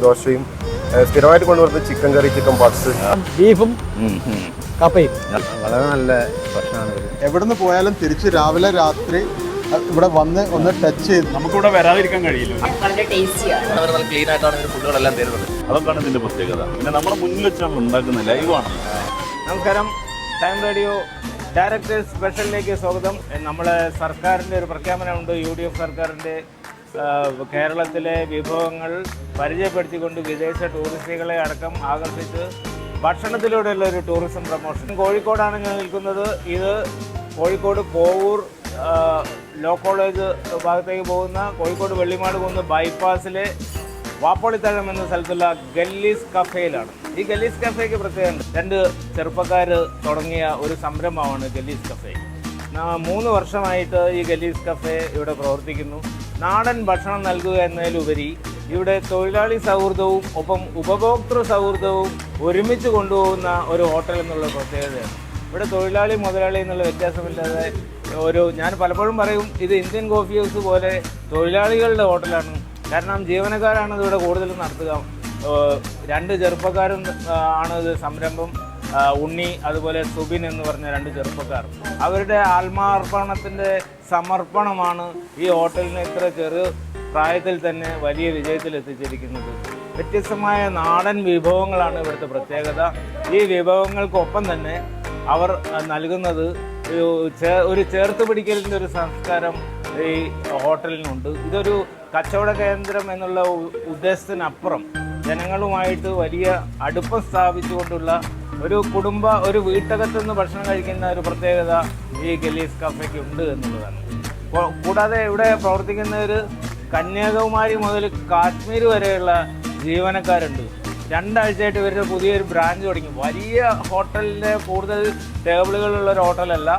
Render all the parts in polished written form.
ദോശയും സ്ഥിരമായിട്ട് കൊണ്ടുവരുന്നത് ചിക്കൻ കറി, ചിക്കൻ പപ്സ്, ബീഫും കപ്പയും. വളരെ നല്ല ഭക്ഷണമാണ്. എവിടുന്ന് പോയാലും തിരിച്ച് രാവിലെ രാത്രി ഇവിടെ വന്ന് ഒന്ന് ടച്ച് ചെയ്ത് നമുക്കിവിടെ വരാതിരിക്കാൻ കഴിയില്ല. വളരെ ടേസ്റ്റിയാണ്. അവർ നല്ല ക്ലീൻ ആയിട്ടാണ് ഫുഡുകളെല്ലാം തരുന്നത്. അതൊക്കെയാണ് ഇതിന്റെ പ്രത്യേകത. പിന്നെ നമ്മുടെ മുന്നിൽ വെച്ചാണ് ഉണ്ടാക്കുന്നത്, ലൈവാണ്. നമസ്കാരം, ടൈം റേഡിയോ ഡയറക്ടേഴ്സ് സ്പെഷ്യലിലേക്ക് സ്വാഗതം. നമ്മളെ സർക്കാരിൻ്റെ ഒരു പ്രഖ്യാപനമുണ്ട്. UDF സർക്കാരിൻ്റെ കേരളത്തിലെ വിഭവങ്ങൾ പരിചയപ്പെടുത്തിക്കൊണ്ട് വിദേശ ടൂറിസ്റ്റുകളെ അടക്കം ആകർഷിച്ച് ഭക്ഷണത്തിലൂടെയുള്ള ഒരു ടൂറിസം പ്രൊമോഷൻ. കോഴിക്കോടാണ് ഞാൻ നിൽക്കുന്നത്. ഇത് കോഴിക്കോട് കോവൂർ ലോ കോളേജ് ഭാഗത്തേക്ക് പോകുന്ന കോഴിക്കോട് വെള്ളിമാട് പോകുന്ന ബൈപ്പാസിലെ വാപ്പോളിത്തഴം എന്ന സ്ഥലത്തുള്ള ഗല്ലീസ് കഫേയിലാണ്. ഈ ഗല്ലീസ് കഫേക്ക് പ്രത്യേകത, 2 ചെറുപ്പക്കാർ തുടങ്ങിയ ഒരു സംരംഭമാണ് ഗല്ലീസ് കഫേ. 3 വർഷമായിട്ട് ഈ ഗല്ലീസ് കഫേ ഇവിടെ പ്രവർത്തിക്കുന്നു. നാടൻ ഭക്ഷണം നൽകുക എന്നതിലുപരി ഇവിടെ തൊഴിലാളി സൗഹൃദവും ഒപ്പം ഉപഭോക്തൃ സൗഹൃദവും ഒരുമിച്ച് കൊണ്ടുപോകുന്ന ഒരു ഹോട്ടൽ എന്നുള്ള പ്രത്യേകതയാണ്. ഇവിടെ തൊഴിലാളി മുതലാളി എന്നുള്ള വ്യത്യാസമില്ലാതെ ഞാൻ പലപ്പോഴും പറയും, ഇത് ഇന്ത്യൻ കോഫി ഹൗസ് പോലെ തൊഴിലാളികളുടെ ഹോട്ടലാണ്. കാരണം ജീവനക്കാരാണ് ഇതിവിടെ കൂടുതലും നടത്തുക. 2 ചെറുപ്പക്കാരും ആണ് ഇത് സംരംഭം. ഉണ്ണി, അതുപോലെ സുബിൻ എന്ന് പറഞ്ഞ 2 ചെറുപ്പക്കാർ. അവരുടെ ആത്മാർപ്പണത്തിൻ്റെ സമർപ്പണമാണ് ഈ ഹോട്ടലിനെ ഇത്ര ചെറു പ്രായത്തിൽ തന്നെ വലിയ വിജയത്തിൽ എത്തിച്ചിരിക്കുന്നത്. വ്യത്യസ്തമായ നാടൻ വിഭവങ്ങളാണ് ഇവിടുത്തെ പ്രത്യേകത. ഈ വിഭവങ്ങൾക്കൊപ്പം തന്നെ അവർ നൽകുന്നത് ഒരു ചേർത്ത് പിടിക്കലിൻ്റെ ഒരു സംസ്കാരം ഈ ഹോട്ടലിനുണ്ട്. ഇതൊരു കച്ചവട കേന്ദ്രം എന്നുള്ള ഉദ്ദേശത്തിനപ്പുറം ജനങ്ങളുമായിട്ട് വലിയ അടുപ്പം സ്ഥാപിച്ചുകൊണ്ടുള്ള ഒരു വീട്ടകത്തുനിന്ന് ഭക്ഷണം കഴിക്കുന്ന ഒരു പ്രത്യേകത ഈ ഗല്ലീസ് കഫേക്ക് ഉണ്ട് എന്നുള്ളതാണ്. കൂടാതെ ഇവിടെ പ്രവർത്തിക്കുന്നവർ കന്യാകുമാരി മുതൽ കാശ്മീർ വരെയുള്ള ജീവനക്കാരുണ്ട്. 2 ആഴ്ചയായിട്ട് ഇവരുടെ പുതിയൊരു ബ്രാഞ്ച് തുടങ്ങി. വലിയ ഹോട്ടലിൻ്റെ കൂടുതൽ ടേബിളുകളുള്ള ഒരു ഹോട്ടലല്ല,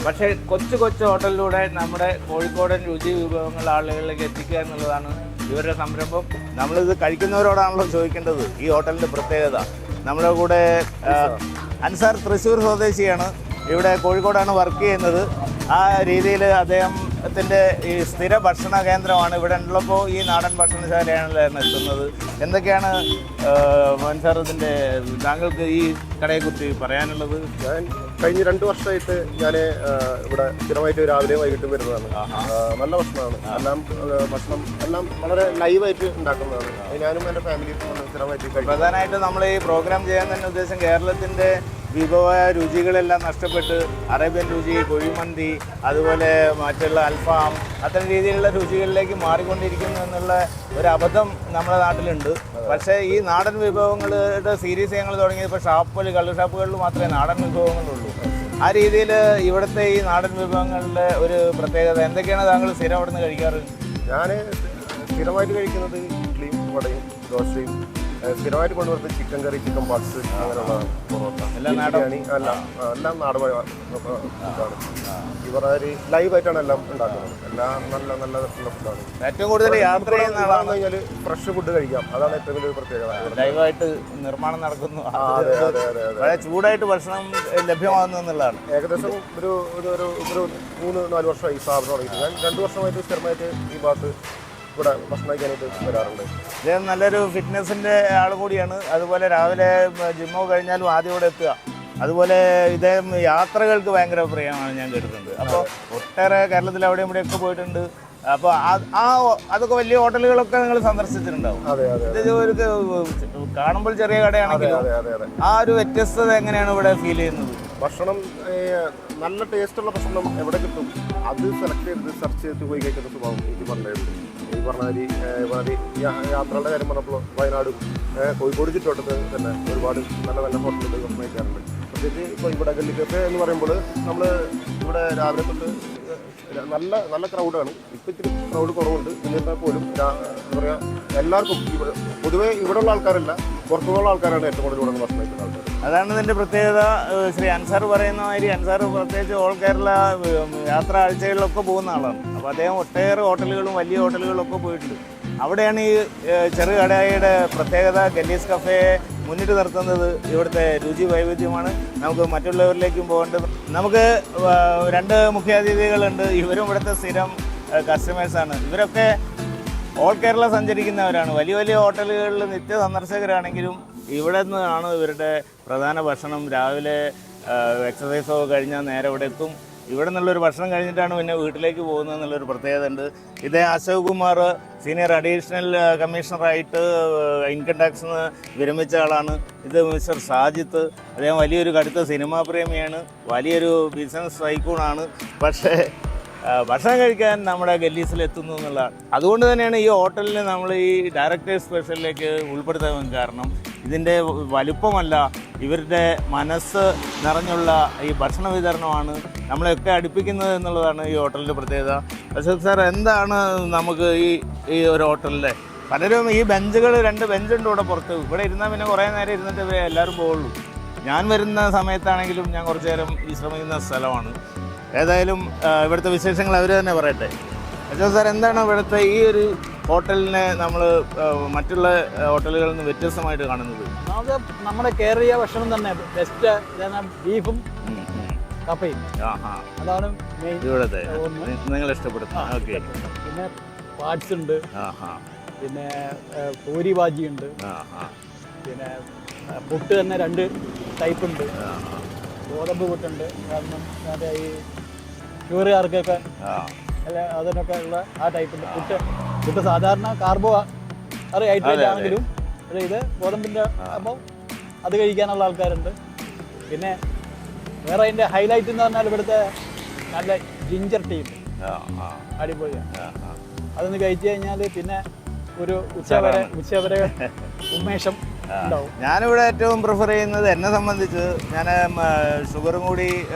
പക്ഷേ കൊച്ചു ഹോട്ടലിലൂടെ നമ്മുടെ കോഴിക്കോടൻ രുചി വിഭവങ്ങൾ ആളുകളിലേക്ക് എത്തിക്കുക എന്നുള്ളതാണ് ഇവരുടെ സംരംഭം. നമ്മളിത് കഴിക്കുന്നവരോടാണല്ലോ ചോദിക്കേണ്ടത് ഈ ഹോട്ടലിൻ്റെ പ്രത്യേകത. നമ്മുടെ കൂടെ അൻസാർ തൃശ്ശൂർ സ്വദേശിയാണ്, ഇവിടെ കോഴിക്കോടാണ് വർക്ക് ചെയ്യുന്നത്. ആ രീതിയിൽ അദ്ദേഹത്തിൻ്റെ ഈ സ്ഥിര ഭക്ഷണ കേന്ദ്രമാണ്. ഇവിടെ ഉള്ളപ്പോൾ ഈ നാടൻ ഭക്ഷണശാലയാണല്ലോ എത്തുന്നത്. എന്തൊക്കെയാണ് അൻസാർ താങ്കൾക്ക് ഈ കടയെക്കുറിച്ച് പറയാനുള്ളത്? ഞാൻ കഴിഞ്ഞ 2 വർഷമായിട്ട് ഞാൻ ഇവിടെ സ്ഥിരമായിട്ട് രാവിലെയും വൈകിട്ടും വരുന്നതാണ്. നല്ല ഭക്ഷണമാണ്. ഭക്ഷണം എല്ലാം വളരെ ലൈവായിട്ട് ഉണ്ടാക്കുന്നതാണ്. ഞാനും എൻ്റെ ഫാമിലിയും സ്ഥിരമായിട്ട് കഴിക്കും. പ്രധാനമായിട്ട് നമ്മൾ ഈ പ്രോഗ്രാം ചെയ്യാൻ തന്നെ ഉദ്ദേശം കേരളത്തിൻ്റെ വിഭവ രുചികളെല്ലാം നഷ്ടപ്പെട്ട് അറേബ്യൻ രുചി, കുഴിമന്തി, അതുപോലെ മറ്റുള്ള അൽഫാം, അത്തരം രീതിയിലുള്ള രുചികളിലേക്ക് മാറിക്കൊണ്ടിരിക്കുന്നു എന്നുള്ള ഒരു അബദ്ധം നമ്മുടെ നാട്ടിലുണ്ട്. പക്ഷേ ഈ നാടൻ വിഭവങ്ങളുടെ സീരീസ് ഞങ്ങൾ തുടങ്ങിയത് ഇപ്പോൾ കള്ള് ഷാപ്പുകളിൽ മാത്രമേ നാടൻ വിഭവങ്ങളുള്ളൂ. ആ രീതിയിൽ ഇവിടുത്തെ ഈ നാടൻ വിഭവങ്ങളുടെ ഒരു പ്രത്യേകത എന്തൊക്കെയാണ്? താങ്കൾ സ്ഥിരം അവിടെ നിന്ന് കഴിക്കാറ്? ഞാൻ സ്ഥിരമായിട്ട് കഴിക്കുന്നത് ഇഡ്ഡലിയും വടയും ദോശയും, സ്ഥിരമായിട്ട് കൊണ്ടുവരുന്നത് ചിക്കൻ കറി, ചിക്കൻ പപ്സ്, അങ്ങനെയുള്ള പൊറോട്ട, ബിരിയാണി, എല്ലാം നാടൻ ഫുഡാണ്. ഇവർ ലൈവായിട്ടാണ് എല്ലാം ഉണ്ടാക്കുന്നത്. എല്ലാം നല്ല ഫുഡാണ്. ഏറ്റവും കൂടുതൽ യാത്ര ചെയ്യുന്ന ആളാണെന്ന് കഴിഞ്ഞാൽ ഫ്രഷ് ഫുഡ് കഴിക്കാം. അതാണ് ഏറ്റവും വലിയൊരു പ്രത്യേകത. ലൈവായിട്ട് നിർമ്മാണം നടക്കുന്നു. വളരെ ചൂടായിട്ട് ഭക്ഷണം ലഭ്യമാകുന്നു എന്നുള്ളതാണ്. ഏകദേശം ഒരു 3-4 വർഷമായി സ്ഥാപനം തുടങ്ങിയിട്ട്. ഞാൻ 2 വർഷമായിട്ട് സ്ഥിരമായിട്ട് ഈ ഭാഗത്ത് ഇവിടെ ഭക്ഷണം കഴിക്കാനായിട്ട് വരാറുണ്ട്. ഇദ്ദേഹം നല്ലൊരു ഫിറ്റ്നസിൻ്റെ ആൾ കൂടിയാണ്. അതുപോലെ രാവിലെ ജിമ്മോ കഴിഞ്ഞാലും ആദ്യം ഇവിടെ എത്തുക. അതുപോലെ ഇദ്ദേഹം യാത്രകൾക്ക് ഭയങ്കര പ്രിയമാണ് ഞാൻ കേട്ടിട്ടുണ്ട്. അപ്പോൾ ഒട്ടേറെ കേരളത്തിൽ അവിടെയും ഇവിടെയൊക്കെ പോയിട്ടുണ്ട്. അപ്പോൾ അതൊക്കെ വലിയ ഹോട്ടലുകളൊക്കെ നിങ്ങൾ സന്ദർശിച്ചിട്ടുണ്ടാവും. ഇത് ഒരു കാണുമ്പോൾ ചെറിയ കടയാണെങ്കിലും ആ ഒരു വ്യത്യസ്തത എങ്ങനെയാണ് ഇവിടെ ഫീൽ ചെയ്യുന്നത്? ഭക്ഷണം നല്ല ടേസ്റ്റുള്ള ഭക്ഷണം എവിടെ കിട്ടും അത് സെലക്ട് ചെയ്ത് സെർച്ച് ചെയ്തിട്ട് പോയി കഴിക്കുന്ന സ്വഭാവം എനിക്ക് പറഞ്ഞായിരുന്നു. ഈ പറഞ്ഞ യാത്രകളുടെ കാര്യം പറഞ്ഞപ്പോൾ വയനാടും കോഴിക്കോട് ചുറ്റുവട്ടത്ത് തന്നെ ഒരുപാട് നല്ല ഹോട്ടലുകൾ ഭക്ഷണം കഴിക്കാറുണ്ട്. പ്രത്യേകിച്ച് ഇപ്പോൾ ഇവിടെ ഗല്ലി കഫേ എന്ന് പറയുമ്പോൾ നമ്മൾ ഇവിടെ രാവിലെ തൊട്ട് നല്ല ക്രൗഡാണ്. ഇപ്പം ഇത്തിരി ക്രൗഡ് കുറവുണ്ട്. എന്നിരുന്നാൽ പോലും എന്താ പറയുക, എല്ലാവർക്കും പൊതുവേ ഇവിടെയുള്ള ആൾക്കാരല്ല, പുറത്തുനിന്നുള്ള ആൾക്കാരാണ് ഏറ്റവും കൂടുതൽ ഇവിടെ ഭക്ഷണം കഴിക്കുന്ന ആൾക്കാർ. അതാണ് ഇതിൻ്റെ പ്രത്യേകത. ശ്രീ അൻസാർ പറയുന്ന മാതിരി അൻസാർ പ്രത്യേകിച്ച് ഓൾ കേരള യാത്രാ ആഴ്ചകളിലൊക്കെ പോകുന്ന ആളാണ്. അപ്പോൾ അദ്ദേഹം ഒട്ടേറെ ഹോട്ടലുകളും വലിയ ഹോട്ടലുകളൊക്കെ പോയിട്ടുണ്ട്. അവിടെയാണ് ഈ ചെറുകടയുടെ പ്രത്യേകത. ഗല്ലീസ് കഫേ മുന്നിട്ട് നിർത്തുന്നത് ഇവിടുത്തെ രുചി വൈവിധ്യമാണ്. നമുക്ക് മറ്റുള്ളവരിലേക്കും പോകേണ്ടത്. നമുക്ക് 2 മുഖ്യാതിഥികളുണ്ട്. ഇവരും ഇവിടുത്തെ സ്ഥിരം കസ്റ്റമേഴ്സാണ്. ഇവരൊക്കെ ഓൾ കേരള സഞ്ചരിക്കുന്നവരാണ്. വലിയ വലിയ ഹോട്ടലുകളിൽ നിത്യ സന്ദർശകരാണെങ്കിലും ഇവിടെ നിന്നാണ് ഇവരുടെ പ്രധാന ഭക്ഷണം. രാവിലെ എക്സസൈസൊക്കെ കഴിഞ്ഞാൽ നേരെ ഇവിടെ എത്തും. ഇവിടെ നിന്നുള്ളൊരു ഭക്ഷണം കഴിഞ്ഞിട്ടാണ് പിന്നെ വീട്ടിലേക്ക് പോകുന്നത് എന്നുള്ളൊരു പ്രത്യേകത ഉണ്ട്. ഇതേ അശോക് കുമാർ സീനിയർ അഡീഷണൽ കമ്മീഷണറായിട്ട് ഇൻകം ടാക്സിന് വിരമിച്ച ആളാണ്. ഇത് മിസ്റ്റർ സാജിത്ത്, അദ്ദേഹം വലിയൊരു കടുത്ത സിനിമാ പ്രേമിയാണ്, വലിയൊരു ബിസിനസ് ടൈക്കൂണാണ്. പക്ഷേ ഭക്ഷണം കഴിക്കാൻ നമ്മുടെ ഗല്ലീസിൽ എത്തുന്നു എന്നുള്ളതാണ്. അതുകൊണ്ട് തന്നെയാണ് ഈ ഹോട്ടലിൽ നമ്മൾ ഈ ഡയറക്ടേഴ്സ് സ്പെഷ്യലിലേക്ക് ഉൾപ്പെടുത്താൻ കാരണം. ഇതിൻ്റെ വലുപ്പമല്ല, ഇവരുടെ മനസ്സ് നിറഞ്ഞുള്ള ഈ ഭക്ഷണ വിതരണമാണ് നമ്മളെയൊക്കെ അടുപ്പിക്കുന്നത് എന്നുള്ളതാണ് ഈ ഹോട്ടലിൻ്റെ പ്രത്യേകത. അശോക് സാർ, എന്താണ് നമുക്ക് ഈ ഒരു ഹോട്ടലിലെ പലരും ഈ ബെഞ്ചുകൾ 2 ബെഞ്ചുണ്ട് ഇവിടെ പുറത്ത്. ഇവിടെ ഇരുന്നാൽ പിന്നെ കുറേ നേരം ഇരുന്നിട്ട് എല്ലാവരും പോവുള്ളൂ. ഞാൻ വരുന്ന സമയത്താണെങ്കിലും ഞാൻ കുറച്ച് നേരം വിശ്രമിക്കുന്ന സ്ഥലമാണ്. ഏതായാലും ഇവിടുത്തെ വിശേഷങ്ങൾ അവർ തന്നെ പറയട്ടെ. അശോക് സാർ, എന്താണ് ഇവിടുത്തെ ഈ ഒരു ഹോട്ടലിനെ നമ്മൾ മറ്റുള്ള ഹോട്ടലുകളിൽ നിന്ന് വ്യത്യസ്തമായിട്ട് കാണുന്നത്? നമ്മുടെ കേരളീയ ഭക്ഷണം തന്നെ ബെസ്റ്റ്. ബീഫും കപ്പയും അതാണ് മെയിൻ ഇവിടുത്തെ നിങ്ങൾ ഇഷ്ടപ്പെടുന്നത്. ഓക്കെ. പിന്നെ പാർട്സ് ഉണ്ട്, പിന്നെ പൂരി ബാജി ഉണ്ട്, പിന്നെ പുട്ട് തന്നെ 2 ടൈപ്പ് ഉണ്ട്. ഗോതമ്പ് പുട്ടുണ്ട്, കാരണം മറ്റേ ഈ ഷുഗറുകാർക്കൊക്കെ അതിനൊക്കെ ഉള്ള ആ ടൈപ്പുണ്ട്. പുട്ട് സാധാരണ കാർബോ ഹൈഡ്രേറ്റ് ആണെങ്കിലും ഇത് ഗോതമ്പിൻ്റെ അപ്പോൾ അത് കഴിക്കാനുള്ള ആൾക്കാരുണ്ട്. പിന്നെ വേറെ അതിൻ്റെ ഹൈലൈറ്റ് എന്ന് പറഞ്ഞാൽ ഇവിടുത്തെ നല്ല ജിഞ്ചർ ടീ അടിപൊളിയാണ്. അതൊന്ന് കഴിച്ചു കഴിഞ്ഞാൽ പിന്നെ ഒരു ഉച്ചവരെ ഉന്മേഷം ഉണ്ടാവും. ഞാനിവിടെ ഏറ്റവും പ്രിഫർ ചെയ്യുന്നത്, എന്നെ സംബന്ധിച്ച് ഞാൻ ഷുഗറും കൂടി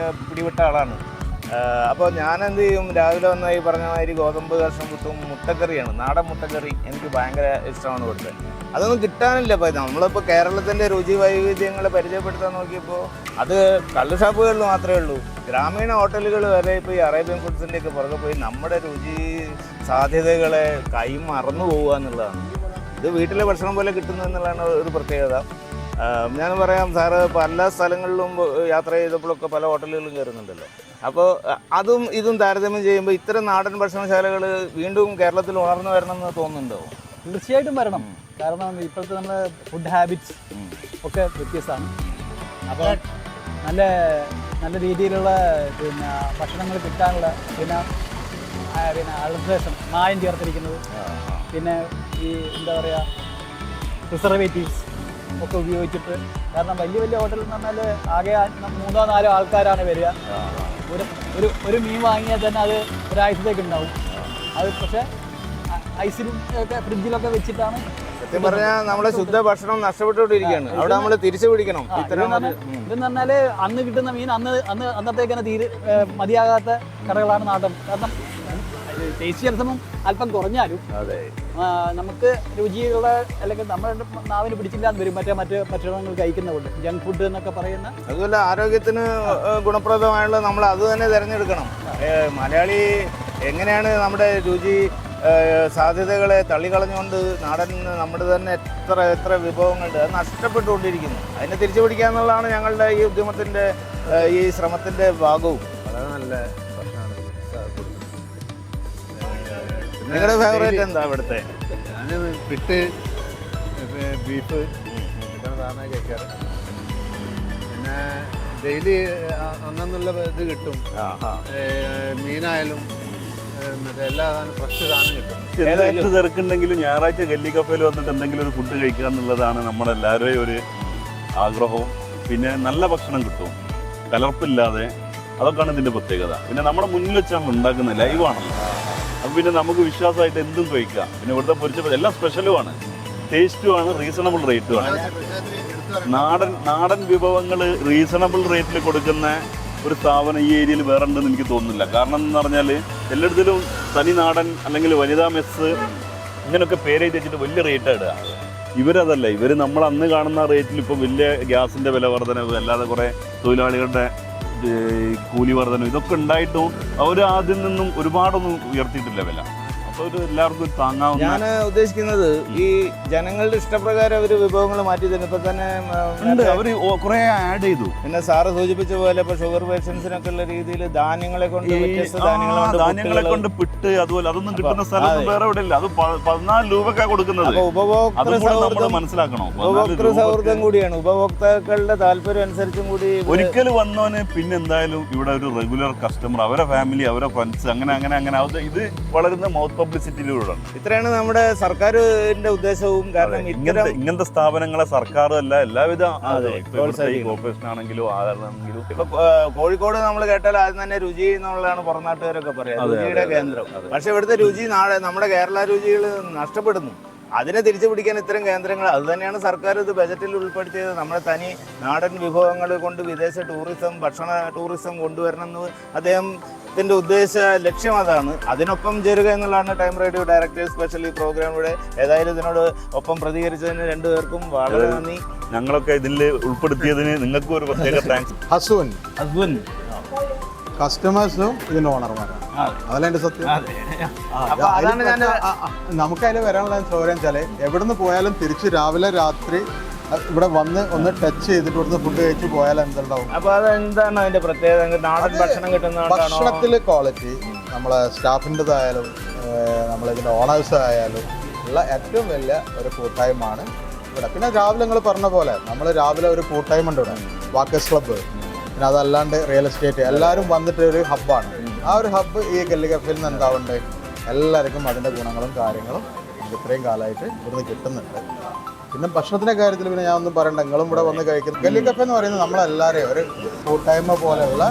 പിടിവിട്ട ആളാണ്. അപ്പോൾ ഞാൻ എന്ത് ചെയ്യും, രാവിലെ വന്ന ഈ പറഞ്ഞ മാതിരി ഗോതമ്പ് കഷ്ണം പുട്ടും മുട്ടക്കറിയാണ്, നാടൻ മുട്ടക്കറി എനിക്ക് ഭയങ്കര ഇഷ്ടമാണ് ഇവിടുത്തെ. അതൊന്നും കിട്ടാനില്ല. ഇപ്പോൾ നമ്മളിപ്പോൾ കേരളത്തിൻ്റെ രുചി വൈവിധ്യങ്ങളെ പരിചയപ്പെടുത്താൻ നോക്കിയപ്പോൾ അത് കള്ള് ഷാപ്പുകളിൽ മാത്രമേ ഉള്ളൂ. ഗ്രാമീണ ഹോട്ടലുകൾ വരെ ഇപ്പോൾ ഈ അറേബ്യൻ ഫുഡ്സിൻ്റെയൊക്കെ പുറകെ പോയി നമ്മുടെ രുചി സാധ്യതകളെ മറന്നു പോകുക എന്നുള്ളതാണ്. ഇത് വീട്ടിലെ ഭക്ഷണം പോലെ കിട്ടുന്നു എന്നുള്ളതാണ് ഒരു പ്രത്യേകത. ഞാൻ പറയാം, സാറ് പല സ്ഥലങ്ങളിലും യാത്ര ചെയ്തപ്പോഴൊക്കെ പല ഹോട്ടലുകളിലും കയറുന്നുണ്ടല്ലോ. അപ്പോൾ അതും ഇതും താരതമ്യം ചെയ്യുമ്പോൾ ഇത്തരം നാടൻ ഭക്ഷണശാലകൾ വീണ്ടും കേരളത്തിൽ വളർന്നു വരണം എന്ന് തോന്നുന്നുണ്ടോ? തീർച്ചയായിട്ടും വരണം. കാരണം ഇപ്പോഴത്തെ നമ്മുടെ ഫുഡ് ഹാബിറ്റ്സ് ഒക്കെ വ്യത്യസ്തമാണ്. അപ്പോൾ നല്ല നല്ല രീതിയിലുള്ള പിന്നെ ഭക്ഷണങ്ങൾ കിട്ടാനുള്ള പിന്നെ അൾട്രേഷൻ മായം ചേർത്തിരിക്കുന്നത്, പിന്നെ ഈ എന്താ പറയുക പ്രിസർവേറ്റീവ്സ് ഒക്കെ ഉപയോഗിച്ചിട്ട്. കാരണം വലിയ വലിയ ഹോട്ടലിൽ എന്ന് പറഞ്ഞാൽ ആകെ 3-4 ആൾക്കാരാണ് വരിക. ഒരു മീൻ വാങ്ങിയാൽ തന്നെ അത് ഒരാഴ്ചത്തേക്ക് ഉണ്ടാവും. അത് പക്ഷേ ഐസിലും ഒക്കെ ഫ്രിഡ്ജിലൊക്കെ വെച്ചിട്ടാണ്. സത്യം പറഞ്ഞാൽ നമ്മുടെ ശുദ്ധ ഭക്ഷണം നഷ്ടപ്പെട്ടുകൊണ്ടിരിക്കുകയാണ്. അവിടെ നമ്മൾ തിരിച്ചു പിടിക്കണം. ഇതെന്ന് പറഞ്ഞാൽ അന്ന് കിട്ടുന്ന മീൻ അന്നത്തേക്ക് തന്നെ മതിയാകാത്ത കടകളാണ് നാടൻ. കാരണം ടേസ്റ്റ് ചിലപ്പം അല്പം കുറഞ്ഞാലും നമുക്ക് രുചിയുള്ള അല്ലെങ്കിൽ നമ്മുടെ നാവിന് പിടിച്ചില്ല എന്ന് വരും മറ്റ് ഭക്ഷണങ്ങൾ കഴിക്കുന്നതുകൊണ്ട്. ജങ്ക് ഫുഡ് എന്നൊക്കെ പറയുന്ന അതുപോലെ ആരോഗ്യത്തിന് ഗുണപ്രദമായുള്ള നമ്മൾ അത് തന്നെ തിരഞ്ഞെടുക്കണം. മലയാളി എങ്ങനെയാണ് നമ്മുടെ രുചി സാധ്യതകളെ തള്ളിക്കളഞ്ഞുകൊണ്ട് നാടൻ നമ്മുടെ തന്നെ എത്ര വിഭവങ്ങളുണ്ട് അത് നഷ്ടപ്പെട്ടുകൊണ്ടിരിക്കുന്നു. അതിനെ തിരിച്ചു പിടിക്കുക എന്നുള്ളതാണ് ഞങ്ങളുടെ ഈ ഉദ്യമത്തിൻ്റെ ഈ ശ്രമത്തിൻ്റെ ഭാഗവും. വളരെ നല്ല ഭക്ഷണമാണ്. നിങ്ങളുടെ ഫേവറേറ്റ് എന്താ ഇവിടുത്തെ? ഞാൻ പിട്ട്, ബീഫ് ഇതാണ് സാധാരണ കഴിക്കാറ്. പിന്നെ ഡെയിലി അന്നുള്ള ഇത് കിട്ടും. മീനായാലും മറ്റേ എല്ലാ സാധനം ഫ്രഷ് സാധനം കിട്ടും. എന്ത് തിരക്കുണ്ടെങ്കിലും ഞായറാഴ്ച ഗല്ലി കഫേയിൽ വന്നിട്ട് എന്തെങ്കിലും ഒരു ഫുഡ് കഴിക്കുക എന്നുള്ളതാണ് നമ്മളെല്ലാവരുടെയും ഒരു ആഗ്രഹവും. പിന്നെ നല്ല ഭക്ഷണം കിട്ടും, കലർപ്പില്ലാതെ. അതൊക്കെയാണ് ഇതിൻ്റെ പ്രത്യേകത. പിന്നെ നമ്മുടെ മുന്നിൽ വെച്ചാണ് ഉണ്ടാക്കുന്നത്, ലൈവാണല്ലോ. അപ്പം പിന്നെ നമുക്ക് വിശ്വാസമായിട്ട് എന്തും കഴിക്കാം. പിന്നെ ഇവിടുത്തെ പൊരിച്ച എല്ലാം സ്പെഷ്യലുമാണ്, ടേസ്റ്റുമാണ്, റീസണബിൾ റേറ്റുമാണ്. നാടൻ വിഭവങ്ങൾ റീസണബിൾ റേറ്റിൽ കൊടുക്കുന്ന ഒരു സ്ഥാപനം ഈ ഏരിയയിൽ വേറെ ഉണ്ടെന്ന് എനിക്ക് തോന്നുന്നില്ല. കാരണം എന്ന് പറഞ്ഞാൽ എല്ലായിടത്തിലും തനി നാടൻ അല്ലെങ്കിൽ വനിതാ മെസ്സ് ഇങ്ങനെയൊക്കെ പേരേറ്റ് വെച്ചിട്ട് വലിയ റേറ്റാണ് ഇടുക. ഇവരതല്ല, ഇവർ നമ്മൾ അന്ന് കാണുന്ന റേറ്റിൽ ഇപ്പോൾ വലിയ ഗ്യാസിൻ്റെ വില വർധനവ്, അല്ലാതെ കുറേ തൊഴിലാളികളുടെ കൂലി വർധനവ് ഇതൊക്കെ ഉണ്ടായിട്ടും അവർ ആദ്യം നിന്നും ഒരുപാടൊന്നും ഉയർത്തിയിട്ടില്ല വില. ഒരു എല്ലാവർക്കും ഒരു താങ്ങാവുന്ന. ഞാൻ ഉദ്ദേശിക്കുന്നത് ഈ ജനങ്ങളുടെ ഇഷ്ടപ്രകാരം അവർ വിഭവങ്ങൾ മാറ്റി തരുന്നു. ഇപ്പൊ തന്നെ അവര് കുറെ ആഡ് ചെയ്തു. പിന്നെ സാറ് സൂചിപ്പിച്ച പോലെ ഇപ്പൊ ഷുഗർ പേഷ്യൻസിനൊക്കെ ഉള്ള രീതിയിൽ ധാന്യങ്ങളെ കൊണ്ട് വ്യത്യസ്ത ധാന്യങ്ങളെ കൊണ്ട് പിട്ട് അതുപോലെ അതൊന്നും കിട്ടുന്ന സ്ഥലത്ത് വേറെ എവിടെ ഇല്ല. അത് 14 രൂപക്കാ കൊടുക്കുന്നത്. ഉപഭോക്തൃ മനസ്സിലാക്കണോ, ഉപഭോക്തൃ സൗഹൃദം കൂടിയാണ്. ഉപഭോക്താക്കളുടെ താല്പര്യം അനുസരിച്ചും കൂടി ഒരിക്കൽ വന്നവന് പിന്നെ എന്തായാലും ഇവിടെ ഒരു റെഗുലർ കസ്റ്റമർ, അവരെ ഫാമിലി, അവരെ ഫ്രണ്ട്സ്, അങ്ങനെ അങ്ങനെ അങ്ങനെ ഇത് വളരുന്ന മൗത്ത് പബ്ലിസിറ്റിയിലൂടെയാണ്. ഇത്രയാണ് നമ്മുടെ സർക്കാരിന്റെ ഉദ്ദേശവും. കാരണം ഇങ്ങനത്തെ സ്ഥാപനങ്ങളെ സർക്കാർ അല്ല എല്ലാവിധ കോർപ്പറേഷൻ ആണെങ്കിലും ആണെങ്കിലും. ഇപ്പൊ കോഴിക്കോട് നമ്മൾ കേട്ടാൽ ആദ്യം തന്നെ രുചി എന്നുള്ളതാണ് പുറംനാട്ടുകാരൊക്കെ പറയാം, രുചിയുടെ കേന്ദ്രം. പക്ഷെ ഇവിടുത്തെ രുചി നമ്മുടെ കേരള രുചികൾ നഷ്ടപ്പെടുന്നു. അതിനെ തിരിച്ചു പിടിക്കാൻ ഇത്തരം കേന്ദ്രങ്ങൾ, അത് തന്നെയാണ് സർക്കാർ ഇത് ബജറ്റിൽ ഉൾപ്പെടുത്തിയത്. നമ്മുടെ തനി നാടൻ വിഭവങ്ങൾ കൊണ്ട് വിദേശ ടൂറിസം, ഭക്ഷണ ടൂറിസം കൊണ്ടുവരണം എന്ന് അദ്ദേഹത്തിൻ്റെ ഉദ്ദേശ ലക്ഷ്യം അതാണ്. അതിനൊപ്പം ചേരുക എന്നുള്ളതാണ് ടൈം റേഡിയോ ഡയറക്ടേഴ്സ് സ്പെഷ്യൽ ഈ പ്രോഗ്രാമിലൂടെ. ഏതായാലും ഇതിനോട് ഒപ്പം പ്രതികരിച്ചതിന് രണ്ടുപേർക്കും വളരെ നന്ദി. ഞങ്ങളൊക്കെ ഇതിൽ ഉൾപ്പെടുത്തിയതിന് നിങ്ങൾക്കും ഒരു പ്രത്യേക താങ്ക്സ്. ഹസ്ബൻ കസ്റ്റമേഴ്സും ഇതിന്റെ ഓണർമാരാണ്, അതല്ല എന്റെ സത്യം. നമുക്ക് അതിൽ വരാനുള്ള ചോദ്യം വെച്ചാല് എവിടുന്ന് പോയാലും തിരിച്ച് രാവിലെ രാത്രി ഇവിടെ വന്ന് ഒന്ന് ടച്ച് ചെയ്തിട്ട് ഇവിടുന്ന് ഫുഡ് കഴിച്ച് പോയാൽ എന്തുണ്ടാവും? അപ്പൊ അതെന്താണ് അതിന്റെ പ്രത്യേകത? നാടൻ ഭക്ഷണം കിട്ടുന്ന ഭക്ഷണത്തില് ക്വാളിറ്റി, നമ്മളെ സ്റ്റാഫിൻ്റെതായാലും നമ്മളിതിന്റെ ഓണേഴ്സ് ആയാലും ഉള്ള ഏറ്റവും വലിയ ഒരു കൂട്ടായ്മയാണ് ഇവിടെ. പിന്നെ രാവിലെ നിങ്ങൾ പറഞ്ഞ പോലെ നമ്മൾ രാവിലെ ഒരു കൂട്ടായ്മ ഉണ്ട് ഇവിടെ, വാക്കേഴ്സ് ക്ലബ്ബ്, പിന്നെ അതല്ലാണ്ട് റിയൽ എസ്റ്റേറ്റ്, എല്ലാവരും വന്നിട്ട് ഒരു ഹബ്ബാണ്. ആ ഒരു ഹബ്ബ് ഈ ഗല്ലി കഫേയിൽ നിന്ന് എന്താവുണ്ട്, എല്ലാവർക്കും അതിൻ്റെ ഗുണങ്ങളും കാര്യങ്ങളും ഇത്രയും കാലമായിട്ട് ഇവിടുന്ന് കിട്ടുന്നുണ്ട്. പിന്നെ ഭക്ഷണത്തിൻ്റെ കാര്യത്തിൽ പിന്നെ ഞാൻ ഒന്നും പറയണ്ട, നിങ്ങളും ഇവിടെ വന്ന് കഴിക്കുന്നത്. ഗല്ലി കഫേ എന്ന് പറയുന്നത് നമ്മളെല്ലാവരെയും ഒരു കൂട്ടായ്മ പോലെയുള്ള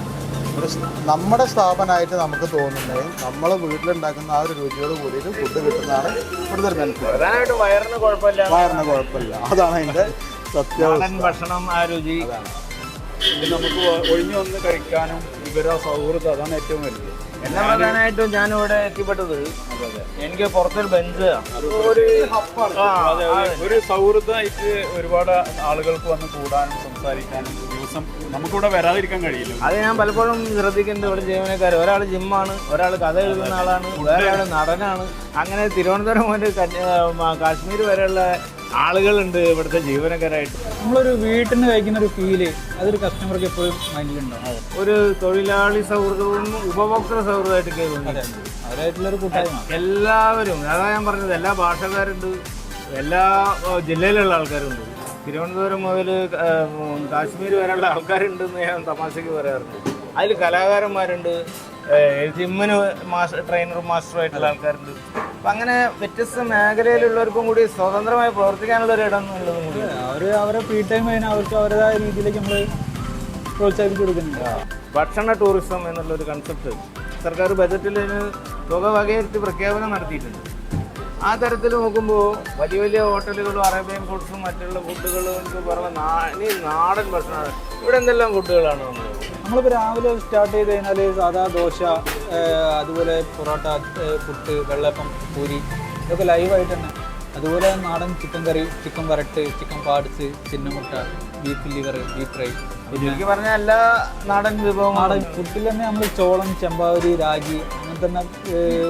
ഒരു നമ്മുടെ സ്ഥാപനമായിട്ട് നമുക്ക് തോന്നുന്നതും നമ്മൾ വീട്ടിലുണ്ടാക്കുന്ന ആ ഒരു രുചിയോട് കൂടിയിട്ട് ഫുഡ് കിട്ടുന്നതാണ് ഇവിടുത്തെ ഒരു ബെനിഫിറ്റ്. വയറിന് കുഴപ്പമില്ല, അതാണ് അതിൻ്റെ സത്യം. ഭക്ഷണം ആ രുചി നമുക്ക് ഒഴിഞ്ഞു വന്ന് കഴിക്കാനും ഇവരുടെ സൗഹൃദം, അതാണ് ഏറ്റവും വലുത്. എന്നെ പ്രധാനമായിട്ടും ഞാനിവിടെ എത്തിപ്പെട്ടത് എനിക്ക് പുറത്തൊരു ബെഞ്ച്, ഒരു സൗഹൃദമായിട്ട് ഒരുപാട് ആളുകൾക്ക് വന്ന് കൂടാനും സംസാരിക്കാനും ദിവസം നമുക്കിവിടെ വരാതിരിക്കാൻ കഴിയില്ല. അത് ഞാൻ പലപ്പോഴും ശ്രദ്ധിക്കുന്നുണ്ട്. ഇവിടെ ജീവനക്കാർ, ഒരാൾ ജിമ്മാണ്, ഒരാൾ കഥ എഴുതുന്ന ആളാണ്, വേറെ ആൾ നടനാണ്. അങ്ങനെ തിരുവനന്തപുരം മുതൽ കാശ്മീർ വരെയുള്ള ആളുകളുണ്ട് ഇവിടുത്തെ ജീവനക്കാരായിട്ട്. നമ്മളൊരു വീട്ടിൽ നിന്ന് കഴിക്കുന്ന ഒരു ഫീല് അതൊരു കസ്റ്റമർക്ക് എപ്പോഴും മൈൻഡിലുണ്ടാവും. ഒരു തൊഴിലാളി സൗഹൃദവും ഉപഭോക്തൃ സൗഹൃദമായിട്ട് തോന്നുന്നുണ്ട്. അവരായിട്ടുള്ളൊരു കൂട്ടായ്മ. എല്ലാവരും, അതാ ഞാൻ പറഞ്ഞത്, എല്ലാ ഭാഷക്കാരുണ്ട്, എല്ലാ ജില്ലയിലുള്ള ആൾക്കാരുണ്ട്. തിരുവനന്തപുരം മുതൽ കാശ്മീർ വരെയുള്ള ആൾക്കാരുണ്ടെന്ന് ഞാൻ തമാശയ്ക്ക് പറയാറുണ്ട്. അതിൽ കലാകാരന്മാരുണ്ട്, ജിമ്മിന് ട്രെയിനറും മാസ്റ്ററുമായിട്ടുള്ള ആൾക്കാരുണ്ട്. അപ്പം അങ്ങനെ വ്യത്യസ്ത മേഖലയിലുള്ളവർക്കും കൂടി സ്വതന്ത്രമായി പ്രവർത്തിക്കാനുള്ള ഒരു ഇടം എന്നുള്ളതും കൂടി അവരെ ഫ്രീ ടൈം കഴിഞ്ഞാൽ അവർക്ക് അവരുടേതായ രീതിയിലേക്ക് നമ്മൾ പ്രോത്സാഹിപ്പിച്ചു കൊടുക്കുന്നുണ്ട്. ഭക്ഷണ ടൂറിസം എന്നുള്ളൊരു കൺസെപ്റ്റ് സർക്കാർ ബജറ്റിൽ തുക വകയിരുത്തി പ്രഖ്യാപനം നടത്തിയിട്ടുണ്ട്. ആ തരത്തിൽ നോക്കുമ്പോൾ വലിയ വലിയ ഹോട്ടലുകളും അറേബ്യൻ ഫുഡ്സും മറ്റുള്ള ഫുഡുകളും എനിക്ക് പറഞ്ഞ നാടൻ ഭക്ഷണമാണ്. ഇവിടെ എന്തെല്ലാം ഫുഡുകളാണ് നമ്മളിപ്പോൾ രാവിലെ സ്റ്റാർട്ട് ചെയ്ത് കഴിഞ്ഞാൽ സാധാ ദോശ, അതുപോലെ പൊറോട്ട, പുട്ട്, വെള്ളപ്പം, പൂരി, ഇതൊക്കെ ലൈവായിട്ട് തന്നെ. അതുപോലെ നാടൻ ചിക്കൻ കറി, ചിക്കൻ വരട്ട്, ചിക്കൻ പാഡ്സ്, ചിന്നമുട്ട, ബീഫ് ലിവർ, ബീഫ് ഫ്രൈ. എനിക്ക് പറഞ്ഞാൽ എല്ലാ നാടൻ വിഭവം. നാടൻ ഫുഡിൽ തന്നെ നമ്മൾ ചോളം, ചെമ്പാവരി, രാഗി, അങ്ങനെ തന്നെ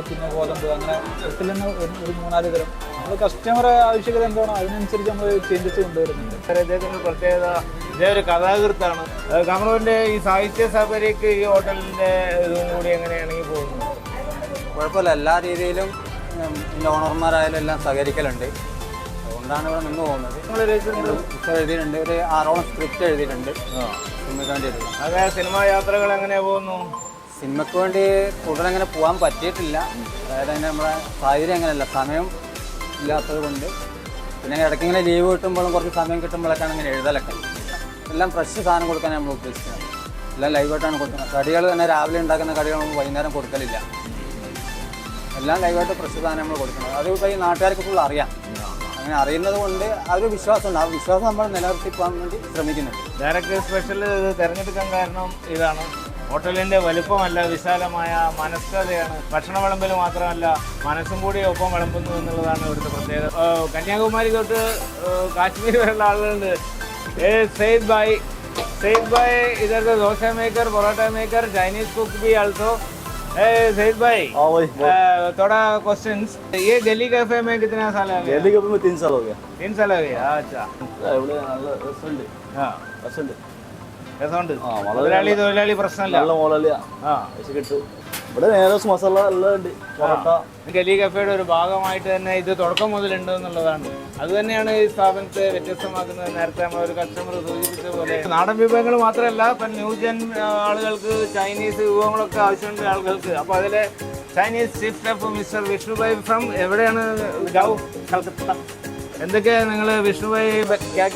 പിന്നെ ഗോതമ്പ്, അങ്ങനെ ഫുഡിൽ തന്നെ ഒരു 4 തരം. നമ്മൾ കസ്റ്റമറെ ആവശ്യകത എന്താണോ അതിനനുസരിച്ച് നമ്മൾ ചേഞ്ചസ് കൊണ്ടുവരുന്നുണ്ട്. ഇദ്ദേഹത്തിൻ്റെ പ്രത്യേകത, ഇതേ ഒരു കഥാകൃത്താണ്. കമറുവിൻ്റെ ഈ സാഹിത്യ സഭയിലേക്ക് ഈ ഹോട്ടലിൻ്റെ ഇതും കൂടി എങ്ങനെയാണെങ്കിൽ പോകുന്നത്? കുഴപ്പമില്ല, എല്ലാ രീതിയിലും ഇതിൻ്റെ ഓണർമാരായാലും എല്ലാം സഹകരിക്കലുണ്ട്. അതുകൊണ്ടാണ് ഇവിടെ നിന്ന് പോകുന്നത്. പുസ്തകം എഴുതിയിട്ടുണ്ട്, ഒരു 6ഓളം സ്ക്രിപ്റ്റ് എഴുതിയിട്ടുണ്ട് സിനിമയ്ക്ക് വേണ്ടിയിട്ടുള്ള. അതെ, സിനിമാ യാത്രകൾ എങ്ങനെ പോകുന്നു? സിനിമയ്ക്ക് വേണ്ടി കൂടുതൽ അങ്ങനെ പോകാൻ പറ്റിയിട്ടില്ല. അതായത് അതിൻ്റെ നമ്മുടെ സാഹചര്യം അങ്ങനെയല്ല, സമയം ഇല്ലാത്തത് കൊണ്ട്. പിന്നെ ഇടയ്ക്ക് ഇങ്ങനെ ലീവ് കിട്ടുമ്പോഴും കുറച്ച് സമയം കിട്ടുമ്പോഴൊക്കെയാണ് ഇങ്ങനെ എഴുതലൊക്കെ. എല്ലാം ഫ്രഷ് സാധനം കൊടുക്കാൻ നമ്മൾ ഉദ്ദേശിക്കുന്നത്. എല്ലാം ലൈവായിട്ടാണ് കൊടുക്കുന്നത്. കടികൾ തന്നെ രാവിലെ ഉണ്ടാക്കുന്ന കടികൾ നമ്മൾ വൈകുന്നേരം കൊടുക്കലില്ല. എല്ലാം ലൈവായിട്ട് ഫ്രഷ് സാധനം നമ്മൾ കൊടുക്കുന്നത്. അത് ഇപ്പോൾ ഈ നാട്ടുകാർക്ക് ഫുൾ അറിയാം. അങ്ങനെ അറിയുന്നത് കൊണ്ട് അതൊരു വിശ്വാസമുണ്ട്. ആ വിശ്വാസം നമ്മൾ നിലനിർത്തി പോകാൻ വേണ്ടി ശ്രമിക്കുന്നുണ്ട്. ഡയറക്ടർ സ്പെഷ്യൽ തിരഞ്ഞെടുക്കാൻ കാരണം ഇതാണ്. ഹോട്ടലിൻ്റെ വലുപ്പമല്ല, വിശാലമായ മനസ്കതയാണ്. ഭക്ഷണ വിളമ്പൽ മാത്രമല്ല, മനസ്സും കൂടി ഒപ്പം വിളമ്പുന്നു എന്നുള്ളതാണ് ഇവിടുത്തെ പ്രത്യേകത. കന്യാകുമാരി തൊട്ട് കാശ്മീർ വരെയുള്ള ആളുകളുണ്ട്. Said by either the dosa maker, paratha maker, Chinese cook be also Saeed भाई थोड़ा क्वेश्चंस, ये गली कैफे में कितना साल है? गली कैफे में 3 साल हो गया. 3 साल हो गया. अच्छा. ഇവിടെ നല്ല രസമുണ്ട്. രസമുണ്ട്. രസമുണ്ട്. തൊഴിലാളി പ്രശ്നമില്ല. നല്ല മുതലാളിയാ. പൈസ കിട്ടും. ഇവിടെ നേരസ് മസാല എല്ലാം ഉണ്ട്. പൊറോട്ട. ഗലി കഫേയുടെ ഒരു ഭാഗമായിട്ട് തന്നെ ഇത് തുടക്കം മുതലുണ്ട് എന്നുള്ളതാണ്. അത് തന്നെയാണ് ഈ സ്ഥാപനത്തെ വ്യത്യസ്തമാക്കുന്നത്. നേരത്തെ നമ്മൾ ഒരു കസ്റ്റമർ സൂചിപ്പിച്ച പോലെ നാടൻ വിഭവങ്ങൾ മാത്രമല്ല, ഇപ്പം ന്യൂജൻ ആളുകൾക്ക് ചൈനീസ് വിഭവങ്ങളൊക്കെ ആവശ്യമുണ്ട് ആളുകൾക്ക്. അപ്പോൾ അതിലെ Chinese chief chef mister Vishnubhai from എവിടെയാണ്? ഗൗ, കൽക്കത്ത. എന്തൊക്കെയാണ് നിങ്ങൾ വിഷ്ണുഭായ്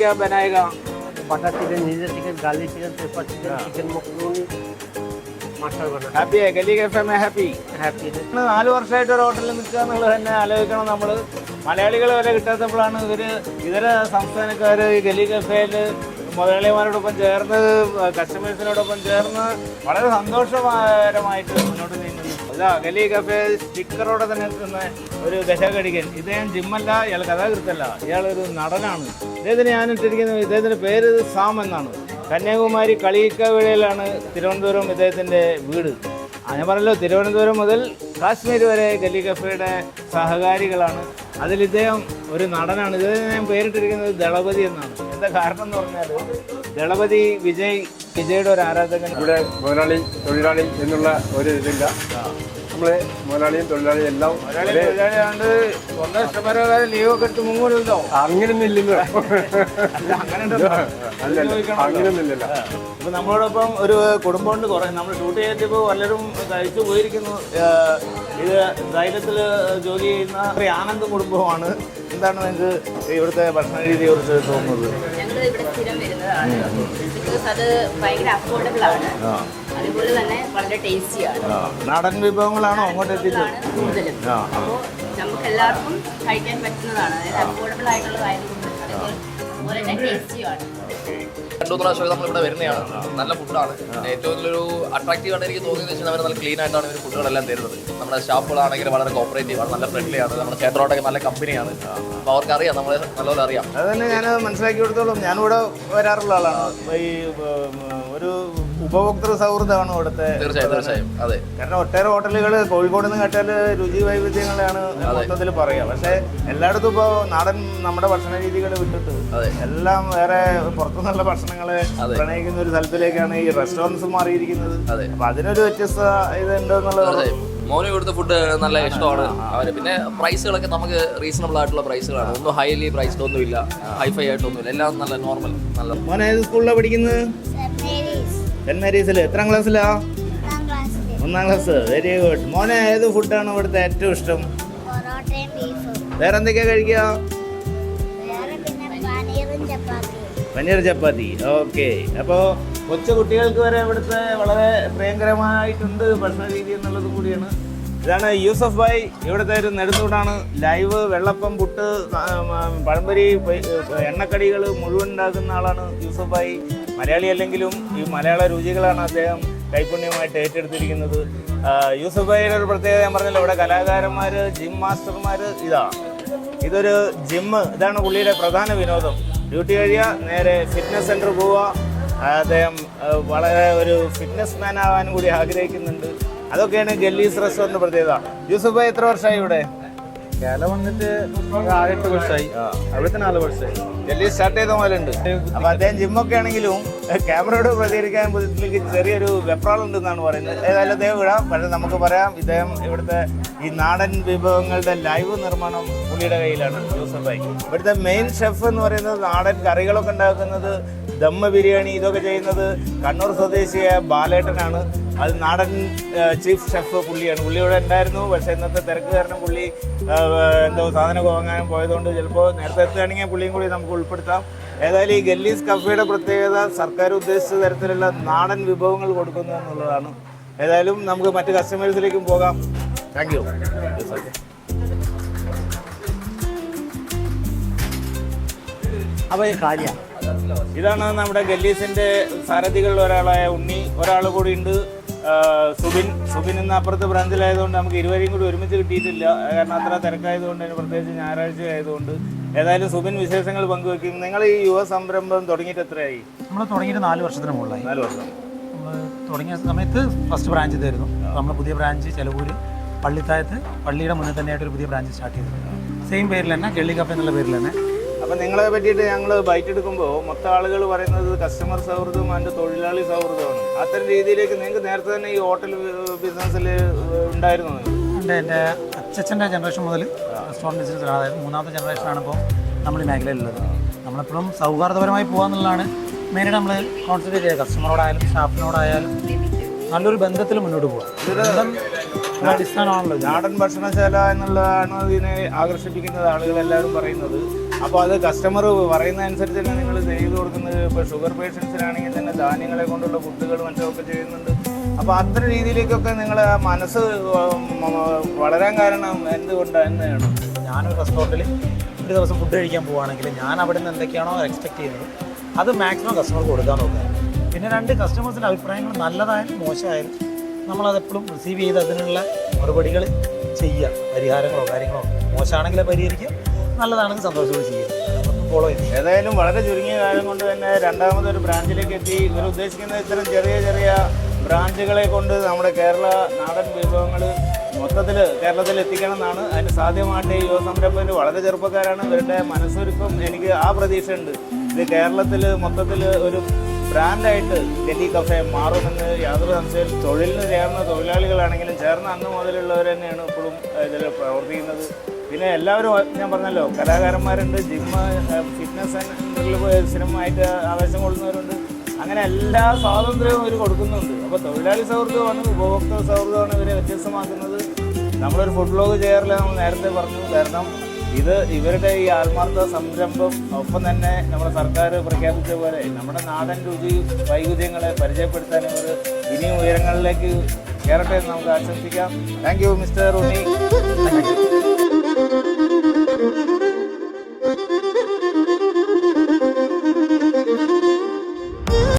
ക്യാ ബനായക? Butter chicken, ginger chicken, garlic chicken, pepper chicken, chicken मखरूनी, मटर बटर. ഹാപ്പി ആയി? ഗലി കഫേ മേ ഹാപ്പി? हैप्पी 4 വർഷമായിട്ട് ഒരു ഹോട്ടലിൽ നിൽക്കുക എന്നുള്ളത് തന്നെ ആലോചിക്കണം നമ്മൾ. മലയാളികൾ വരെ കിട്ടാത്തപ്പോഴാണ് ഇതര സംസ്ഥാനക്കാർ ഈ ഗലി കഫേയിൽ മുതലാളിമാരോടൊപ്പം ചേർന്ന് കസ്റ്റമേഴ്സിനോടൊപ്പം ചേർന്ന് വളരെ സന്തോഷകരമായിട്ട് മുന്നോട്ട് നീങ്ങുന്നു. അതാ ഗലി കഫേ സ്റ്റിക്കറോടെ തന്നെ നിൽക്കുന്ന ഒരു ദശകടികൻ. ഇദ്ദേഹം ജിമ്മല്ല, ഇയാൾ കഥാകൃത്തല്ല, ഇയാളൊരു നടനാണ്. ഇദ്ദേഹത്തിന് ഞാനിട്ടിരിക്കുന്നത്, ഇദ്ദേഹത്തിൻ്റെ പേര് സാം എന്നാണ്. കന്യാകുമാരി കളിയിക്കവിളയിലാണ് തിരുവനന്തപുരം ഇദ്ദേഹത്തിൻ്റെ വീട്. ഞാൻ പറഞ്ഞല്ലോ, തിരുവനന്തപുരം മുതൽ കാശ്മീർ വരെ ഗലി കഫേയുടെ സഹകാരികളാണ്. അതിൽ ഇദ്ദേഹം ഒരു നടനാണ്. ഇദ്ദേഹം ഞാൻ പേരിട്ടിരിക്കുന്നത് ദളപതി എന്നാണ്. എന്താ കാരണം എന്ന് പറഞ്ഞാൽ, ദളപതി വിജയുടെ ഒരു ആരാധകൻ. ഇവിടെ മുതലാളി തൊഴിലാളി എന്നുള്ള ഒരു ഇതില്ല. നമ്മള് മുതലാളിയും തൊഴിലാളിയും എല്ലാം തൊഴിലാളിയാണ്ട് സ്വന്തം ഇഷ്ടപ്രകാരം ലീവൊക്കെ എടുത്ത് മുങ്ങൂലോ? അങ്ങനെയൊന്നും ഇല്ലല്ലോ. അങ്ങനെയൊന്നും ഇല്ലല്ലോ. ഇപ്പൊ നമ്മളോടൊപ്പം ഒരു കുടുംബമുണ്ട്. കുറെ നമ്മൾ ഷൂട്ട് ചെയ്തിപ്പോൾ പലരും കഴിച്ചു പോയിരിക്കുന്നു. ഇത് ധൈര്യത്തിൽ ജോലി ചെയ്യുന്ന ഒരു ആനന്ദ് കുടുംബമാണ്. എന്താണ് നിങ്ങൾക്ക് ഇവിടുത്തെ ഭക്ഷണ രീതിയെ കുറിച്ച് തോന്നുന്നത്? ഞങ്ങൾ ഇവിടെ സ്ഥിരം വരുന്നതാണ്. ബിക്കോസ് അത് ഭയങ്കര അഫോർഡബിൾ ആണ്, അതുപോലെ തന്നെ വളരെ ടേസ്റ്റിയാണ്. നാടൻ വിഭവങ്ങളാണോ അങ്ങോട്ട് എത്തിച്ചത്? കൂടുതലും. അപ്പോൾ നമുക്ക് എല്ലാവർക്കും കഴിക്കാൻ പറ്റുന്നതാണ്. അതായത് അഫോർഡബിൾ ആയിട്ടുള്ളതായതുകൊണ്ട് അതുപോലെ തന്നെ ടേസ്റ്റിയാണ്. 2-3 പ്രാവശ്യം നമ്മളിവിടെ വരുന്നതാണ്. നല്ല ഫുഡാണ്. ഏറ്റവും വലിയൊരു അട്രാക്റ്റീവ് ആണ് എനിക്ക് തോന്നിയെന്ന് വെച്ചാൽ അവർ നല്ല ക്ലീൻ ആയിട്ടാണ് ഇവർ ഫുഡുകളെല്ലാം തരുന്നത്. നമ്മുടെ സ്റ്റാഫുകളാണെങ്കിൽ വളരെ കോപ്പറേറ്റീവ് ആണ്, നല്ല ഫ്രണ്ട്ലി ആണ്. നമ്മുടെ ചേട്ടനോടൊക്കെ നല്ല കമ്പനിയാണ്. അപ്പോൾ അവർക്കറിയാം, നമ്മളെ നല്ലപോലെ അറിയാം. അത് തന്നെ ഞാൻ മനസ്സിലാക്കി കൊടുത്തോളും. ഞാനിവിടെ വരാറുള്ള ആളാണ്. ഈ ഒരു ഉപഭോക്തൃ സൗഹൃദമാണ് ഇവിടുത്തെ. തീർച്ചയായും അതെ. കാരണം ഒട്ടേറെ ഹോട്ടലുകൾ കോഴിക്കോട് നിന്ന് കേട്ടാൽ രുചി വൈവിധ്യങ്ങളാണ് മൊത്തത്തിൽ പറയുക. പക്ഷേ എല്ലായിടത്തും ഇപ്പോൾ നാടൻ നമ്മുടെ ഭക്ഷണ രീതികൾ വിട്ടിട്ട് എല്ലാം വേറെ പുറത്തുനിന്നുള്ള ഭക്ഷണങ്ങളെ പ്രണയിക്കുന്ന ഒരു സ്ഥലത്തിലേക്കാണ് ഈ റെസ്റ്റോറൻറ്റ്സ് മാറിയിരിക്കുന്നത്. അപ്പൊ അതിനൊരു വ്യത്യസ്ത ഇത് ഉണ്ടെന്നുള്ളത്. മോന് ഇവിടുത്തെ ഫുഡ് നല്ല ഇഷ്ടമാണ് അവന്. പിന്നെ പ്രൈസുകളൊക്കെ നമുക്ക് റീസണബിൾ ആയിട്ടുള്ള പ്രൈസുകളാണ്. ഒന്നും ഹൈലി പ്രൈസ്ഡ് ഒന്നുമില്ല, ഹൈഫൈ ആയിട്ടൊന്നുമില്ല. എല്ലാം നല്ല നോർമൽ. നല്ല. മോനെ ഏത് സ്കൂളിലാണ് പഠിക്കുന്നത്? സെന്റ് മേരീസിൽ. എത്രാം ക്ലാസ്സിലാ? 1ാം ക്ലാസ്. Very good. മോനെ ഏത് ഫുഡാണ് ഇവിടുത്തെ ഏറ്റവും ഇഷ്ടം? വേറെ എന്തൊക്കെയാ കഴിക്കുക? പനീർ ചപ്പാത്തി. ഓക്കെ. അപ്പോൾ കൊച്ചു കുട്ടികൾക്ക് വരെ ഇവിടുത്തെ വളരെ പ്രിയങ്കരമായിട്ടുണ്ട് ഭക്ഷണ രീതി എന്നുള്ളത് കൂടിയാണ്. ഇതാണ് യൂസഫ് ഭായ്, ഇവിടുത്തെ ഒരു നെടുന്തൂടാണ്. ലൈവ് വെള്ളപ്പം, പുട്ട്, പഴംപൊരി, എണ്ണക്കടികൾ മുഴുവൻ ഉണ്ടാക്കുന്ന ആളാണ് യൂസഫ് ഭായ്. മലയാളി അല്ലെങ്കിലും ഈ മലയാള രുചികളാണ് അദ്ദേഹം കൈപുണ്യമായിട്ട് ഏറ്റെടുത്തിരിക്കുന്നത്. യൂസഫ് ഭായിയുടെ ഒരു പ്രത്യേകത ഞാൻ പറഞ്ഞല്ലോ, ഇവിടെ കലാകാരന്മാർ, ജിം മാസ്റ്റർമാർ. ഇതൊരു ജിമ്മ്. ഇതാണ് പുള്ളിയുടെ പ്രധാന വിനോദം. ഡ്യൂട്ടി കഴിയുക, നേരെ ഫിറ്റ്നസ് സെൻറ്റർ പോവുക. അദ്ദേഹം വളരെ ഒരു ഫിറ്റ്നസ് മാൻ ആവാനും കൂടി ആഗ്രഹിക്കുന്നുണ്ട്. അതൊക്കെയാണ് ഗല്ലീസ് റെസ്റ്റോറൻറ്റ് പ്രത്യേകത. യൂസഫ് ഭായ് എത്ര വർഷമായി ഇവിടെ? കേരളം വന്നിട്ട് 8 വർഷമായി. അവിടുത്തെ 4 വർഷമായി. ഡൽഹി സ്റ്റാർട്ട് ചെയ്ത മുതലുണ്ട്. അപ്പോൾ അദ്ദേഹം ജിമ്മൊക്കെ ആണെങ്കിലും ക്യാമറയോട് പ്രതികരിക്കാൻ പുള്ളിക്ക് ചെറിയൊരു വെപ്രാളുണ്ടെന്നാണ് പറയുന്നത്. ഏതായാലും അദ്ദേഹം വിടാം. പക്ഷേ നമുക്ക് പറയാം, ഇദ്ദേഹം ഇവിടുത്തെ ഈ നാടൻ വിഭവങ്ങളുടെ ലൈവ് നിർമ്മാണം പുള്ളിയുടെ കയ്യിലാണ്. യൂസഫ് ഭായ് ഇവിടുത്തെ മെയിൻ ഷെഫ് എന്ന് പറയുന്നത്. നാടൻ കറികളൊക്കെ ഉണ്ടാക്കുന്നത്, ദമ്മ ബിരിയാണി ഇതൊക്കെ ചെയ്യുന്നത് കണ്ണൂർ സ്വദേശിയായ ബാലേട്ടനാണ്. അത് നാടൻ ചീഫ് ഷെഫ് പുള്ളിയാണ്. പുള്ളി ഇവിടെ ഉണ്ടായിരുന്നു. പക്ഷേ ഇന്നത്തെ തിരക്ക് കാരണം പുള്ളി എന്തോ സാധനം വാങ്ങാനും പോയതുകൊണ്ട് ചിലപ്പോൾ നേരത്തെ എത്തുകയാണെങ്കിൽ പുള്ളിയും കൂടി നമുക്ക് ഉൾപ്പെടുത്താം. ഏതായാലും ഈ ഗല്ലീസ് കഫേയുടെ പ്രത്യേകത സർക്കാർ ഉദ്ദേശിച്ച തരത്തിലുള്ള നാടൻ വിഭവങ്ങൾ കൊടുക്കുന്നു എന്നുള്ളതാണ്. ഏതായാലും നമുക്ക് മറ്റ് കസ്റ്റമേഴ്സിലേക്കും പോകാം. Thank you. അപ്പോൾ കാര്യ ഇതാണ് നമ്മുടെ ഗല്ലീസിൻ്റെ സാരഥികളിൽ ഒരാളായ ഉണ്ണി. ഒരാൾ കൂടി ഉണ്ട്, സുബിൻ എന്ന അപ്പുറത്തെ ബ്രാഞ്ചിലായതുകൊണ്ട് നമുക്ക് ഇരുവരെയും കൂടി ഒരുമിച്ച് കിട്ടിയിട്ടില്ല. കാരണം അത്ര തിരക്കായതുകൊണ്ട്, അതിന് പ്രത്യേകിച്ച് ഞായറാഴ്ച ആയതുകൊണ്ട്. ഏതായാലും സുബിൻ വിശേഷങ്ങൾ പങ്കുവെക്കും. നിങ്ങൾ ഈ യുവ സംരംഭം തുടങ്ങിയിട്ട് എത്രയായി? നമ്മൾ തുടങ്ങിയിട്ട് 4 വർഷത്തിന് മുകളിലായി. 4 വർഷം. നമ്മൾ തുടങ്ങിയ സമയത്ത് ഫസ്റ്റ് ബ്രാഞ്ച് ഇതായിരുന്നു. നമ്മൾ പുതിയ ബ്രാഞ്ച് ചെലവൂര് പള്ളിത്തായത്ത് പള്ളിയുടെ മുന്നിൽ തന്നെയായിട്ട് ഒരു പുതിയ ബ്രാഞ്ച് സ്റ്റാർട്ട് ചെയ്തു. സെയിം പേരിൽ തന്നെ ഗള്ളി കഫേ എന്നുള്ള പേരിൽ തന്നെ. അപ്പം നിങ്ങളെ പറ്റിയിട്ട് ഞങ്ങൾ ബൈറ്റ് എടുക്കുമ്പോൾ മൊത്തം ആളുകൾ പറയുന്നത് കസ്റ്റമർ സൗഹൃദവും അതിൻ്റെ തൊഴിലാളി സൗഹൃദമാണ്. അത്തരം രീതിയിലേക്ക് നിങ്ങൾക്ക് നേരത്തെ തന്നെ ഈ ഹോട്ടൽ ബിസിനസ്സിൽ ഉണ്ടായിരുന്നു? ഉണ്ട്. എൻ്റെ അച്ഛൻ്റെ ജനറേഷൻ മുതൽ റെസ്റ്റോറൻറ്റ് ബിസിനസ്സിലാണ്. അതായത് മൂന്നാമത്തെ ജനറേഷനാണ് ഇപ്പോൾ നമ്മൾ ഈ മേഖലയിലുള്ളത്. നമ്മളെപ്പോഴും സൗഹാർദ്ദപരമായി പോകാമെന്നുള്ളതാണ് മെയിനായിട്ട് നമ്മൾ കോൺസെൻട്രേറ്റ് ചെയ്യുക. കസ്റ്റമറോടായാലും സ്റ്റാഫിനോടായാലും നല്ലൊരു ബന്ധത്തിൽ മുന്നോട്ട് പോകാം. അടിസ്ഥാനമാണല്ലോ നാടൻ ഭക്ഷണശാല എന്നുള്ളതാണ് ഇതിനെ ആകർഷിപ്പിക്കുന്നത് ആളുകളെല്ലാവരും പറയുന്നത്. അപ്പോൾ അത് കസ്റ്റമർ പറയുന്നതനുസരിച്ച് തന്നെ നിങ്ങൾ ചെയ്തു കൊടുക്കുന്നത്. ഇപ്പോൾ ഷുഗർ പേഷ്യൻസിനാണെങ്കിൽ തന്നെ ധാന്യങ്ങളെ കൊണ്ടുള്ള ഫുഡുകൾ മറ്റൊക്കെ ചെയ്യുന്നുണ്ട്. അപ്പോൾ അത്തരം രീതിയിലേക്കൊക്കെ നിങ്ങളെ മനസ്സ് വളരാൻ കാരണം എന്തുകൊണ്ടാണ്? ഞാനൊരു റെസ്റ്റോറൻറ്റിൽ ഒരു ദിവസം ഫുഡ് കഴിക്കാൻ പോവുകയാണെങ്കിൽ ഞാൻ അവിടെ നിന്ന് എന്തൊക്കെയാണോ എക്സ്പെക്ട് ചെയ്യുന്നത് അത് മാക്സിമം കസ്റ്റമർക്ക് കൊടുക്കാൻ നോക്കുക. പിന്നെ രണ്ട് കസ്റ്റമേഴ്സിൻ്റെ അഭിപ്രായങ്ങൾ നല്ലതായാലും മോശമായാലും നമ്മളതെപ്പോഴും റിസീവ് ചെയ്ത് അതിനുള്ള മറുപടികൾ ചെയ്യുക. പരിഹാരങ്ങളോ കാര്യങ്ങളോ മോശമാണെങ്കിലേ പരിഹരിക്കുക, നല്ലതാണെങ്കിൽ സന്തോഷത്തോടെ ചെയ്യുക. ഫോളോ ചെയ്ത് ഏതായാലും വളരെ ചുരുങ്ങിയ കാലം കൊണ്ട് തന്നെ രണ്ടാമതൊരു ബ്രാഞ്ചിലേക്ക് എത്തി. ഇവർ ഉദ്ദേശിക്കുന്ന ഇത്തരം ചെറിയ ചെറിയ ബ്രാഞ്ചുകളെ കൊണ്ട് നമ്മുടെ കേരള നാടൻ വിഭവങ്ങൾ മൊത്തത്തിൽ കേരളത്തിൽ എത്തിക്കണം എന്നാണ്. അതിന് സാധ്യമായിട്ട് ഈ യുവ സംരംഭകർ വളരെ ചെറുപ്പക്കാരാണ്. ഇവരുടെ മനസ്സൊരുക്കം എനിക്ക് ആ പ്രതീക്ഷയുണ്ട്. ഇത് കേരളത്തിൽ മൊത്തത്തിൽ ഒരു ബ്രാൻഡായിട്ട് ഗല്ലി കഫേ മാറുമെന്ന് യാതൊരു സംശയം. തൊഴിലിന് ചേർന്ന തൊഴിലാളികളാണെങ്കിലും ചേർന്ന അന്ന് മുതലുള്ളവർ തന്നെയാണ് ഇപ്പോഴും ഇതിൽ പ്രവർത്തിക്കുന്നത്. പിന്നെ എല്ലാവരും ഞാൻ പറഞ്ഞല്ലോ, കലാകാരന്മാരുണ്ട്, ജിമ്മ്, ഫിറ്റ്നസ് സെൻ്ററിൽ സ്ഥിരമായിട്ട് ആവേശം കൊള്ളുന്നവരുണ്ട്. അങ്ങനെ എല്ലാ സ്വാതന്ത്ര്യവും ഇവർ കൊടുക്കുന്നുണ്ട്. അപ്പോൾ തൊഴിലാളി സൗഹൃദമാണ്, ഉപഭോക്തൃ സൗഹൃദമാണ് ഇവരെ വ്യത്യസ്തമാക്കുന്നത്. നമ്മളൊരു ഫുഡ് ബ്ലോഗ് ചെയ്യാറില്ല, നമ്മൾ നേരത്തെ പറഞ്ഞു. കാരണം ഇത് ഇവരുടെ ഈ ആത്മാർത്ഥ സംരംഭം ഒപ്പം തന്നെ നമ്മുടെ സർക്കാർ പ്രഖ്യാപിച്ച പോലെ നമ്മുടെ നാടൻ രുചി വൈവിധ്യങ്ങളെ പരിചയപ്പെടുത്താൻ ഇവർ ഇനിയും ഉയരങ്ങളിലേക്ക് കയറട്ടെ എന്ന് നമുക്ക് ആശംസിക്കാം. Thank you mister Unni.